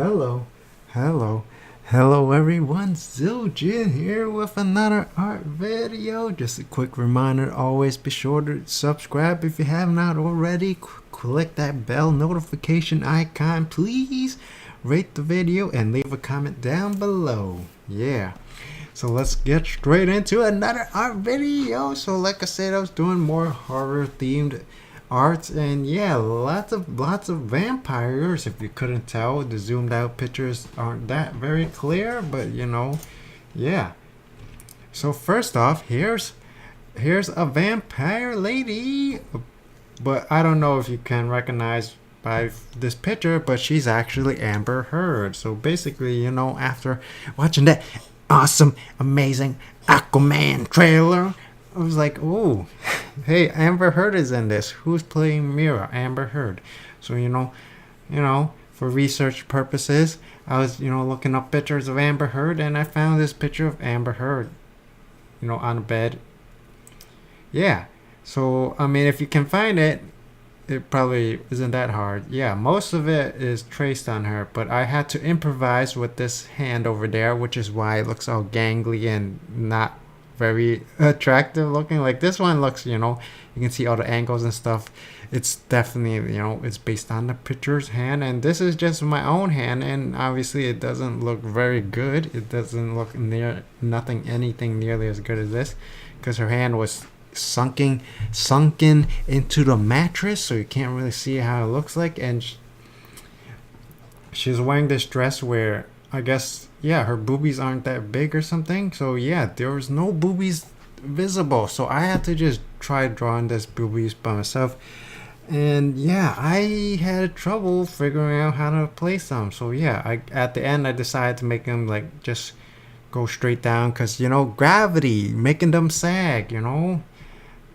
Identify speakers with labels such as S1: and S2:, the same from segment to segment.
S1: Hello, hello, hello everyone, Ziljin here with another art video. Just a quick reminder, always be sure to subscribe if you have not already. Click that bell notification icon, please. Rate the video and leave a comment down below. Yeah. So let's get straight into another art video. So like I said, I was doing more horror themed arts, and yeah, lots of vampires. If you couldn't tell, the zoomed out pictures aren't that very clear, but yeah. So first off, here's a vampire lady, but I don't know if you can recognize by this picture, but she's actually Amber Heard. So basically, after watching that awesome, amazing Aquaman trailer, I was like, oh, hey, Amber Heard is in this. Who's playing Mira? Amber Heard. So, for research purposes, I was, looking up pictures of Amber Heard, and I found this picture of Amber Heard, on a bed. Yeah. So, I mean, if you can find it, it probably isn't that hard. Yeah, most of it is traced on her, but I had to improvise with this hand over there, which is why it looks all gangly and not very attractive looking. Like this one looks, you can see all the angles and stuff. It's definitely, it's based on the picture's hand, and this is just my own hand, and obviously it doesn't look very good. It doesn't look anything nearly as good as this, because her hand was sunken into the mattress, so you can't really see how it looks like. And she's wearing this dress where I guess, yeah, her boobies aren't that big or something. So yeah, there was no boobies visible, so I had to just try drawing this boobies by myself. And yeah, I had trouble figuring out how to place them. So yeah, at the end I decided to make them like just go straight down, because gravity making them sag.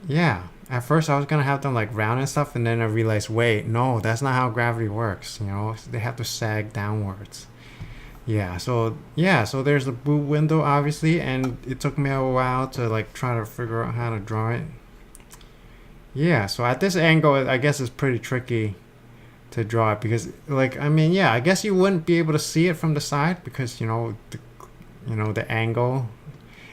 S1: Yeah, at first I was gonna have them like round and stuff, and then I realized, wait, no, that's not how gravity works. They have to sag downwards. Yeah, so there's the boot window, obviously, and it took me a while to like try to figure out how to draw it. Yeah, so at this angle, I guess it's pretty tricky to draw it, because I guess you wouldn't be able to see it from the side, because the angle.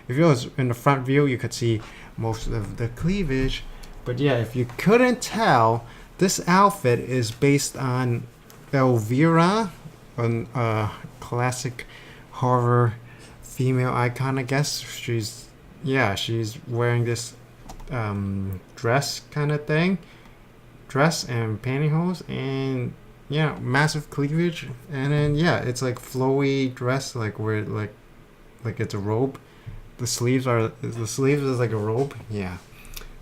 S1: If it was in the front view, you could see most of the cleavage. But yeah, if you couldn't tell, this outfit is based on Elvira, a classic horror female icon, I guess. She's wearing this dress kind of thing, dress and pantyhose, and yeah, massive cleavage. And then yeah, it's like flowy dress, like where like it's a robe. The sleeves is like a robe. Yeah.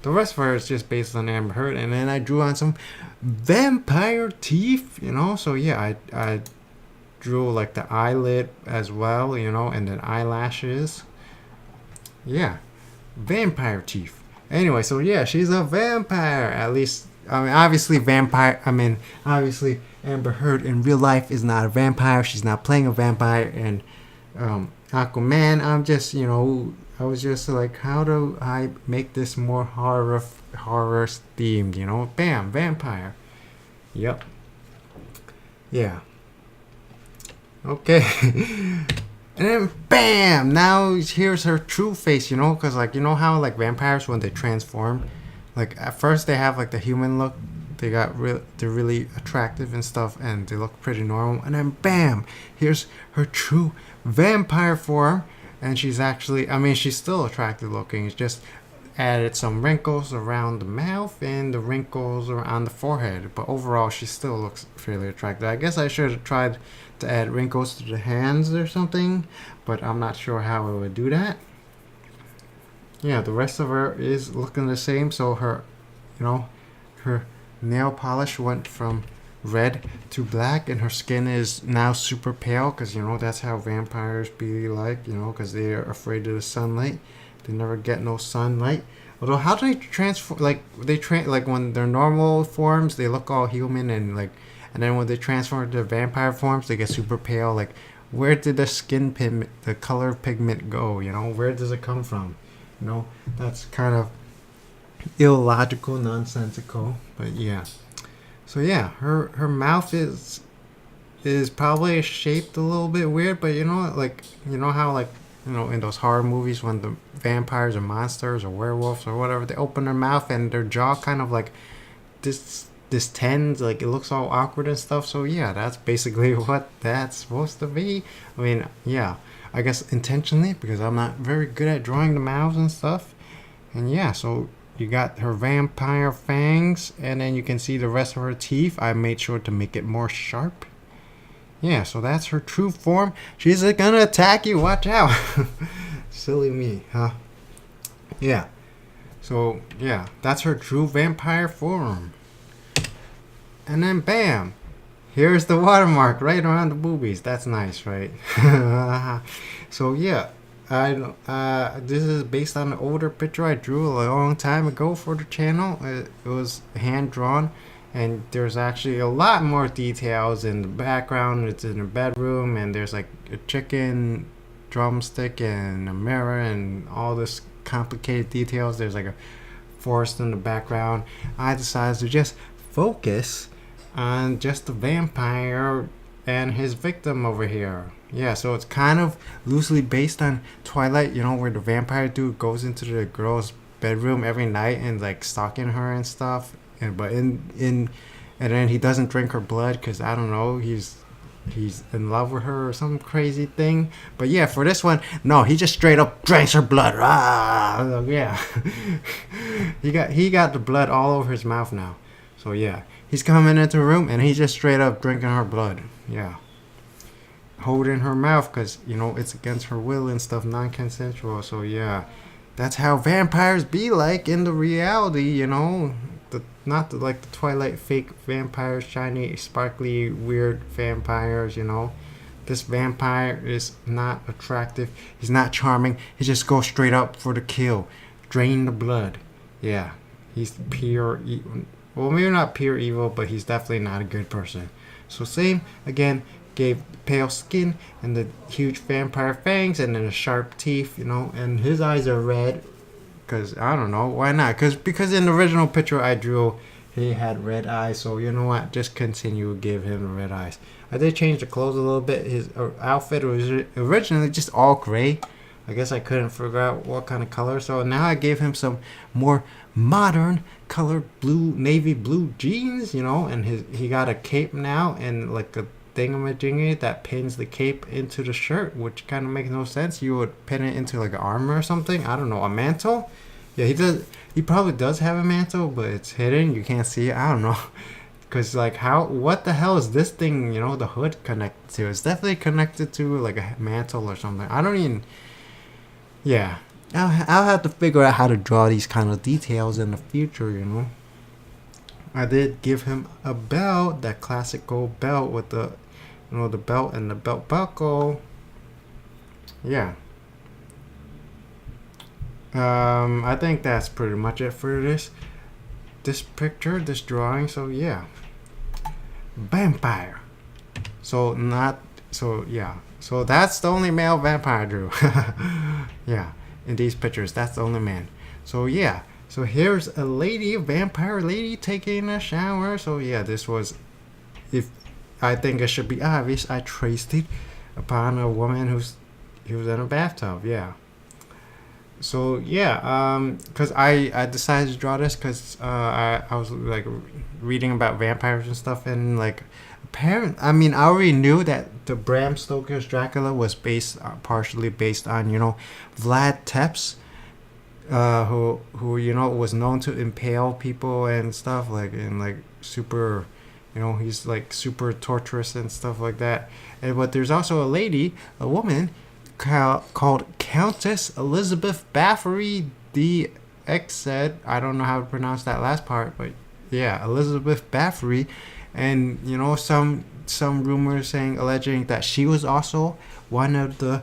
S1: The rest of her is just based on Amber Heard, and then I drew on some vampire teeth, So yeah, I drew like the eyelid as well, and then eyelashes. Yeah, vampire teeth. Anyway, so yeah, she's a vampire. At least, obviously Amber Heard in real life is not a vampire. She's not playing a vampire, and Aquaman, I was just like, how do I make this more horror themed, Bam, vampire. Yep. Yeah. Okay. And then bam, now here's her true face, because how like vampires, when they transform, like at first they have like the human look, they're really attractive and stuff, and they look pretty normal, and then bam, here's her true vampire form. And she's actually, she's still attractive looking. It's just added some wrinkles around the mouth and the wrinkles around the forehead. But overall, she still looks fairly attractive. I guess I should have tried to add wrinkles to the hands or something, but I'm not sure how I would do that. Yeah, the rest of her is looking the same. So her, her nail polish went from red to black, and her skin is now super pale, because that's how vampires be like, because they're afraid of the sunlight. They never get no sunlight. Although, how do they transform? Like like when they're normal forms, they look all human, and then when they transform to vampire forms, they get super pale. Like, where did the skin pigment, the color pigment go? Where does it come from? That's kind of illogical, nonsensical. But yeah. So yeah, her mouth is is probably shaped a little bit weird, but you know, like you know how like in those horror movies when the vampires or monsters or werewolves or whatever they open their mouth and their jaw kind of like distends, like it looks all awkward and stuff. So yeah, that's basically what that's supposed to be. I mean, yeah, I guess intentionally because I'm not very good at drawing the mouths and stuff. And yeah, so you got her vampire fangs, and then you can see the rest of her teeth. I made sure to make it more sharp. Yeah, so that's her true form. She's gonna attack you. Watch out. Silly me, huh? Yeah. So, yeah, that's her true vampire form. And then, bam. Here's the watermark right around the boobies. That's nice, right? So, yeah. This is based on an older picture I drew a long time ago for the channel. It was hand drawn, and there's actually a lot more details in the background. It's in a bedroom, and there's like a chicken drumstick and a mirror and all this complicated details. There's like a forest in the background. I decided to just focus on just the vampire and his victim over here. Yeah, so it's kind of loosely based on Twilight, you know, where the vampire dude goes into the girl's bedroom every night and like stalking her and stuff. And but in and then he doesn't drink her blood because I don't know, he's in love with her or some crazy thing. But yeah, for this one, no, he just straight up drinks her blood. Ah, yeah. he got the blood all over his mouth now. So yeah, he's coming into the room and he's just straight up drinking her blood. Yeah. Holding her mouth because you know it's against her will and stuff, non-consensual. So yeah, that's how vampires be like in the reality, you know. Not like the Twilight fake vampires, shiny, sparkly, weird vampires, you know. This vampire is not attractive. He's not charming. He just goes straight up for the kill, drain the blood. Yeah, he's pure evil. Well, maybe not pure evil, but he's definitely not a good person. So same again. Gave pale skin and the huge vampire fangs and then the sharp teeth, you know, and his eyes are red because I don't know why not, because in the original picture I drew he had red eyes, so you know what, just continue to give him the red eyes. I did change the clothes a little bit. His outfit was originally just all gray. I guess I couldn't figure out what kind of color, so now I gave him some more modern color, blue, navy blue jeans, you know, and he got a cape now and like a thingamajiggy that pins the cape into the shirt, which kind of makes no sense. You would pin it into like an armor or something. I don't know, a mantle. Yeah, he does. He probably does have a mantle, but it's hidden. You can't see it. I don't know, because like what the hell is this thing? You know, the hood connected to? It's definitely connected to like a mantle or something. I don't even. Yeah, I'll have to figure out how to draw these kind of details in the future. You know. I did give him a belt, that classic gold belt with the, you know, the belt and the belt buckle. Yeah. I think that's pretty much it for this picture, this drawing. So yeah, vampire. So yeah. So that's the only male vampire I drew. Yeah, in these pictures, that's the only man. So yeah. So here's a lady, a vampire lady taking a shower. So yeah, this was, if I think it should be obvious, I traced it upon a woman who was in a bathtub. Yeah. So yeah, because I decided to draw this because I was like reading about vampires and stuff, and like I already knew that the Bram Stoker's Dracula was partially based on, you know, Vlad Tepes. Who you know was known to impale people and stuff, like, and like super, you know, he's like super torturous and stuff like that. And but there's also a woman called Countess Elizabeth Bathory the Exed. I don't know how to pronounce that last part, but yeah, Elizabeth Bathory, and you know some rumors alleging that she was also one of the,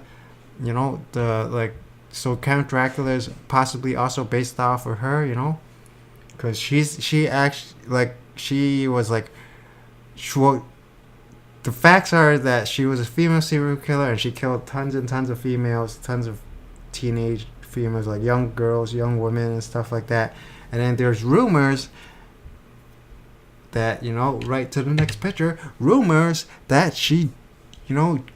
S1: you know, the like. So Count Dracula is possibly also based off of her, you know, because she was like, the facts are that she was a female serial killer and she killed tons and tons of females, tons of teenage females, like young girls, young women and stuff like that. And then there's rumors that, right to the next picture, rumors that she,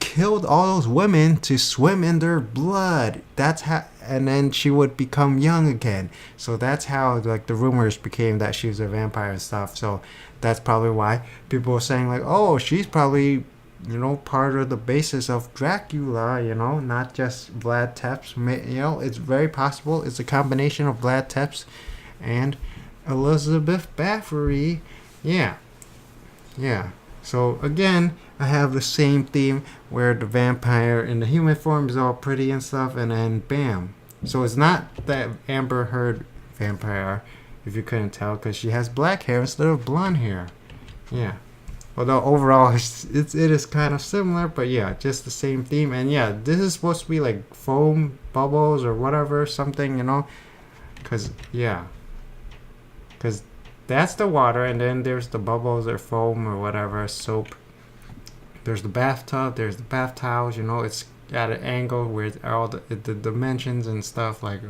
S1: killed all those women to swim in their blood. That's how, and then she would become young again. So that's how, like, the rumors became that she was a vampire and stuff. So that's probably why people were saying, like, oh, she's probably, part of the basis of Dracula, not just Vlad Tepes. It's very possible it's a combination of Vlad Tepes and Elizabeth Bathory. Yeah. So again, I have the same theme where the vampire in the human form is all pretty and stuff, and then bam. So it's not that Amber Heard vampire, if you couldn't tell, because she has black hair instead of blonde hair. Yeah. Although overall it is kind of similar, but yeah, just the same theme. And yeah, this is supposed to be like foam bubbles or whatever, something, because that's the water, and then there's the bubbles or foam or whatever, soap. There's the bathtub, there's the bath towels, it's at an angle where all the dimensions and stuff, like,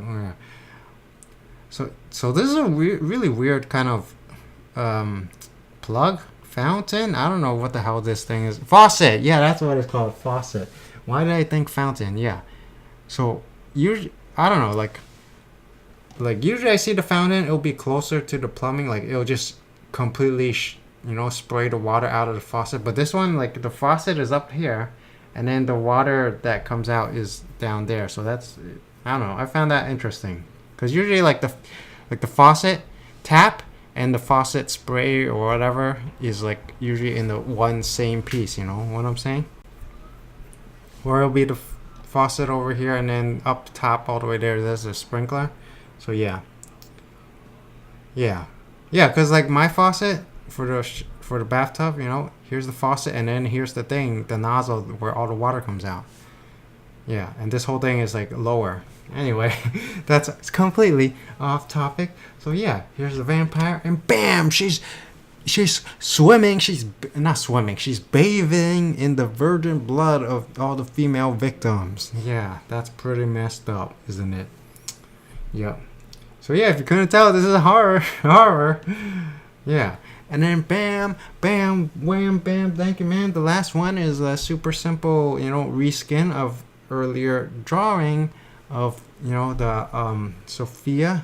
S1: so this is a really weird kind of plug, fountain, I don't know what the hell this thing is. Faucet, yeah, that's what it's called, faucet. Why did I think fountain? Yeah. So usually, I don't know, like usually I see the fountain, it'll be closer to the plumbing, like it'll just completely spray the water out of the faucet. But this one, like, the faucet is up here, and then the water that comes out is down there. So that's, I don't know, I found that interesting, because usually like the faucet tap and the faucet spray or whatever is like usually in the one same piece, you know what I'm saying? Or it'll be the faucet over here, and then up top all the way there's a sprinkler. So yeah, because like my faucet for the bathtub, here's the faucet, and then here's the thing, the nozzle where all the water comes out. Yeah, and this whole thing is like lower. Anyway, it's completely off topic. So yeah, here's the vampire, and bam, she's swimming. She's not swimming. She's bathing in the virgin blood of all the female victims. Yeah, that's pretty messed up, isn't it? Yep. So yeah, if you couldn't tell, this is a horror. Yeah. And then bam, bam, wham, bam, thank you, man. The last one is a super simple, reskin of earlier drawing of, the Sophia.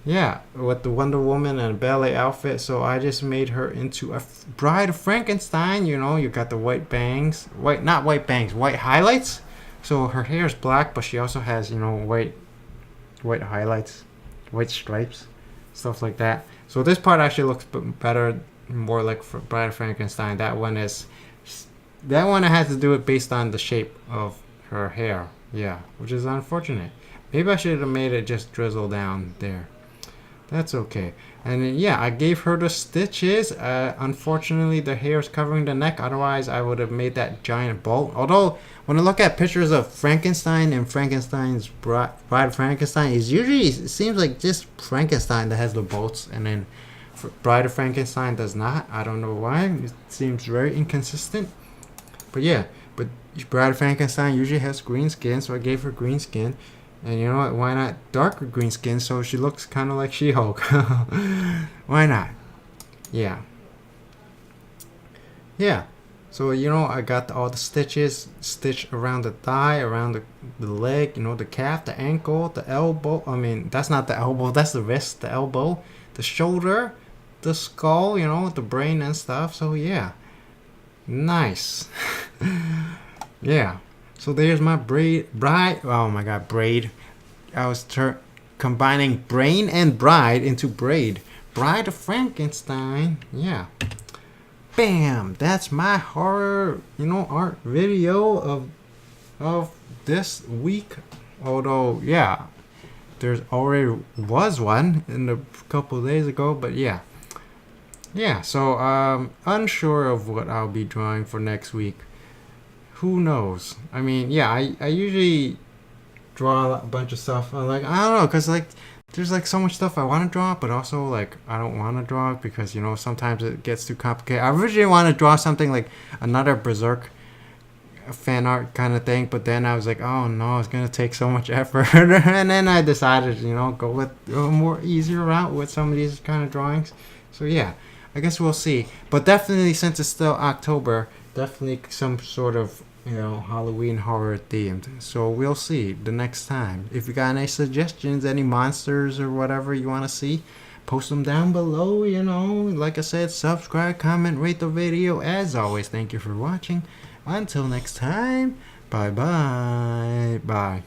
S1: Yeah, with the Wonder Woman and ballet outfit. So I just made her into a bride of Frankenstein. You got the white bangs. White highlights. So her hair is black, but she also has, white highlights, white stripes, stuff like that. So this part actually looks better, more like Bride of Frankenstein. That one I had to do it based on the shape of her hair. Yeah, which is unfortunate. Maybe I should have made it just drizzle down there. That's okay. And then, yeah, I gave her the stitches. Unfortunately, the hair is covering the neck. Otherwise, I would have made that giant bolt. Although, when I look at pictures of Frankenstein and Frankenstein's Bride of Frankenstein, it seems like just Frankenstein that has the bolts, and then Bride of Frankenstein does not. I don't know why. It seems very inconsistent. But yeah, Bride of Frankenstein usually has green skin, so I gave her green skin. And you know what? Why not darker green skin so she looks kind of like She-Hulk? Why not? Yeah. So I got all the stitches stitched around the thigh, around the leg, the calf, the ankle, the elbow. I mean, that's not the elbow, that's the wrist, the elbow, the shoulder, the skull, the brain and stuff. So yeah, nice. Yeah. So there's my bride. Oh my god, braid. I was combining brain and bride into braid. Bride of Frankenstein. Yeah. Bam. That's my horror, art video of this week. Although, yeah, there's already was one in a couple of days ago, but yeah. Yeah, so unsure of what I'll be drawing for next week. Who knows? I mean, yeah, I usually draw a bunch of stuff. I don't know, because there's so much stuff I want to draw, but also I don't want to draw it because sometimes it gets too complicated. I originally want to draw something like another Berserk fan art kind of thing, but then I was like, oh no, it's gonna take so much effort, and then I decided go with a more easier route with some of these kind of drawings. So yeah, I guess we'll see. But definitely, since it's still October, definitely some sort of, Halloween horror themed. So we'll see the next time. If you got any suggestions, any monsters or whatever you want to see, post them down below. Like I said, subscribe, comment, rate the video. As always, thank you for watching. Until next time, bye bye. Bye.